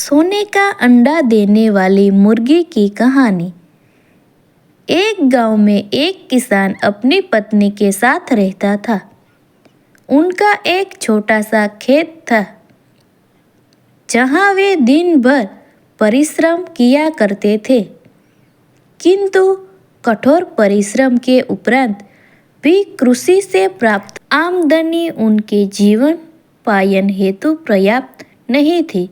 सोने का अंडा देने वाली मुर्गी की कहानी। एक गांव में एक किसान अपनी पत्नी के साथ रहता था। उनका एक छोटा सा खेत था जहां वे दिन भर परिश्रम किया करते थे, किंतु कठोर परिश्रम के उपरांत भी कृषि से प्राप्त आमदनी उनके जीवन पालन हेतु पर्याप्त नहीं थी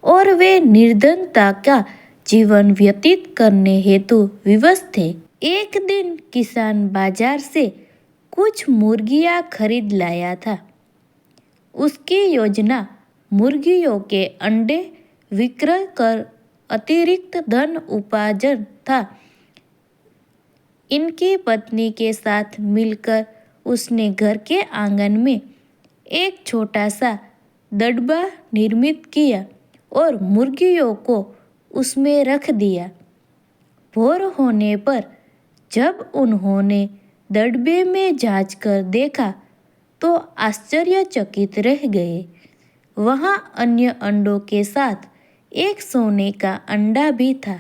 और वे निर्धनता का जीवन व्यतीत करने हेतु विवश थे। एक दिन किसान बाजार से कुछ मुर्गियां खरीद लाया था। उसकी योजना मुर्गियों के अंडे विक्रय कर अतिरिक्त धन उपार्जन था। इनकी पत्नी के साथ मिलकर उसने घर के आंगन में एक छोटा सा दड़बा निर्मित किया और मुर्गियों को उसमें रख दिया। भोर होने पर जब उन्होंने दड़बे में झाँक कर देखा तो आश्चर्यचकित रह गए। वहाँ अन्य अंडों के साथ एक सोने का अंडा भी था।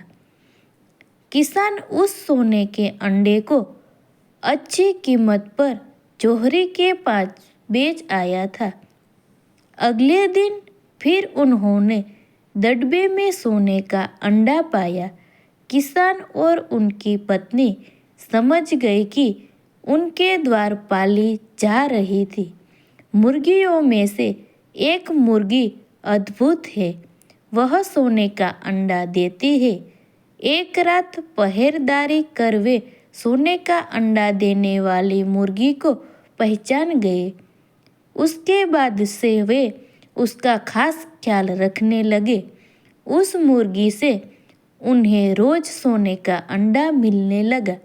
किसान उस सोने के अंडे को अच्छी कीमत पर जौहरी के पास बेच आया था। अगले दिन फिर उन्होंने दड़बे में सोने का अंडा पाया। किसान और उनकी पत्नी समझ गए कि उनके द्वार पाली जा रही थी मुर्गियों में से एक मुर्गी अद्भुत है। वह सोने का अंडा देती है। एक रात पहरेदारी कर वे सोने का अंडा देने वाली मुर्गी को पहचान गए। उसके बाद से वे उसका खास ख्याल रखने लगे। उस मुर्गी से उन्हें रोज सोने का अंडा मिलने लगा।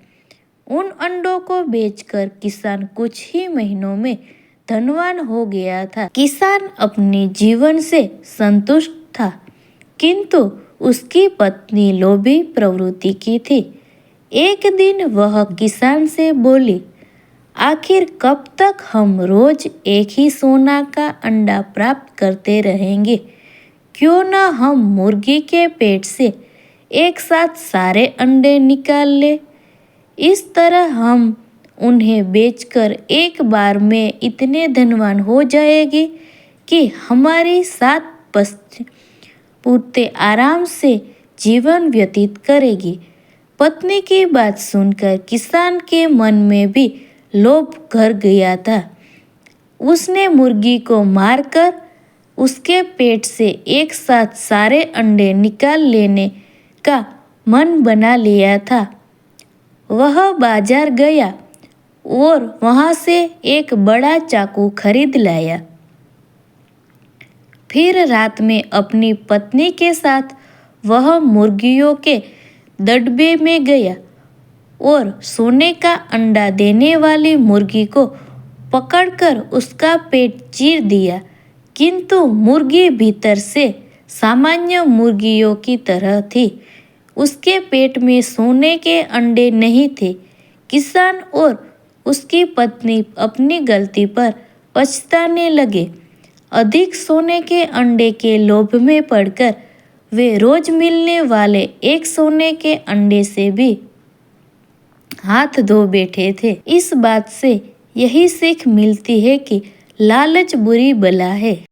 उन अंडों को बेचकर किसान कुछ ही महीनों में धनवान हो गया था। किसान अपने जीवन से संतुष्ट था, किंतु उसकी पत्नी लोभी प्रवृत्ति की थी। एक दिन वह किसान से बोली, आखिर कब तक हम रोज एक ही सोना का अंडा प्राप्त करते रहेंगे? क्यों न हम मुर्गी के पेट से एक साथ सारे अंडे निकाल ले। इस तरह हम उन्हें बेचकर एक बार में इतने धनवान हो जाएंगे कि हमारी 7 पुश्तें आराम से जीवन व्यतीत करेगी। पत्नी की बात सुनकर किसान के मन में भी लोभ भर गया था। उसने मुर्गी को मारकर उसके पेट से एक साथ सारे अंडे निकाल लेने का मन बना लिया था। वह बाजार गया और वहां से एक बड़ा चाकू खरीद लाया। फिर रात में अपनी पत्नी के साथ वह मुर्गियों के दड़बे में गया और सोने का अंडा देने वाली मुर्गी को पकड़कर उसका पेट चीर दिया, किंतु मुर्गी भीतर से सामान्य मुर्गियों की तरह थी। उसके पेट में सोने के अंडे नहीं थे। किसान और उसकी पत्नी अपनी गलती पर पछताने लगे। अधिक सोने के अंडे के लोभ में पड़कर वे रोज मिलने वाले एक सोने के अंडे से भी हाथ धो बैठे थे। इस बात से यही सीख मिलती है कि लालच बुरी बला है।